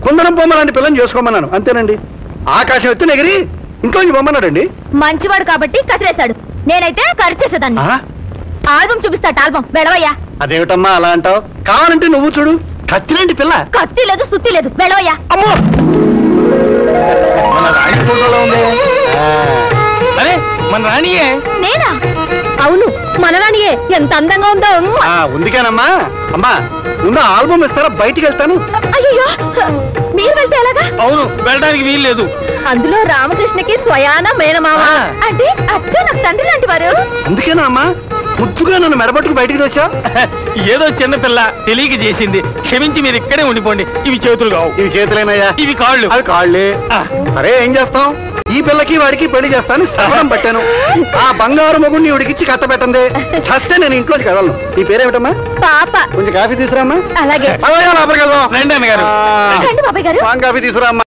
కుందనం బొమ్మ లాంటి పిల్లని చేసుకోమన్నాను అంతేనండి. ఆకాశం ఎత్తున ఎగిరి ఇంట్లోంచి బొమ్మన్నాడండి. మంచివాడు కాబట్టి కసిరేశాడు, నేనైతే ఖర్చు చేసేదాన్ని. ఆల్బం చూపిస్తాట, ఆల్బం వెళ్ళవయ్యా. అదేమిటమ్మా అలా అంటావు? కావాలంటే నువ్వు చూడు, కత్తిలాంటి పిల్ల. కత్తి లేదు, సుత్తి లేదు, వెళ్ళవయ్యా. అమ్మో, మన రాణి ఫోటోలో ఉంది. అరే మన రాణియే. నేనా? అవును, మన రాణియే. ఎంత అందంగా ఉందో. ఉందికేనమ్మా. అమ్మా ముందు ఆల్బమ్ ఇస్తారా, బయటికి వెళ్తాను. అయ్యో, మీరు వెళ్తే ఎలాగా? అవును, వెళ్ళడానికి వీలు లేదు. అందులో రామకృష్ణకి స్వయాన మేనమామ అంటే అచ్చా నాకు తండ్రి లాంటి వారు. అందుకేనా అమ్మా ముద్దుగా నన్ను మెడబట్టుకు బయటికి వచ్చా? ఏదో చిన్నపిల్ల తెలియక చేసింది, క్షమించి మీరు ఇక్కడే ఉండిపోండి. ఇవి చేతులు కావు. ఇవి చేతులేనయ్యా. ఇవి కాళ్ళు. అవి కాళ్ళే. సరే ఏం చేస్తాం, ఈ పిల్లకి వాడికి పెళ్లి చేస్తాను శ్రవణం పట్టాను. ఆ బంగారు మొగుడిని ఉడికిచ్చి కట్ట పెట్టండి. చస్తే నేను ఇంట్లోకి కదలను. నీ పేరేమిటమ్మా? పాప. కొంచెం కాఫీ తీసుకురామ్మా. అలాగే. లోపలికి వెళ్దాం. రండి అన్నగారు. బాబాయ్ గారు, కాఫీ తీసుకురామ్మా.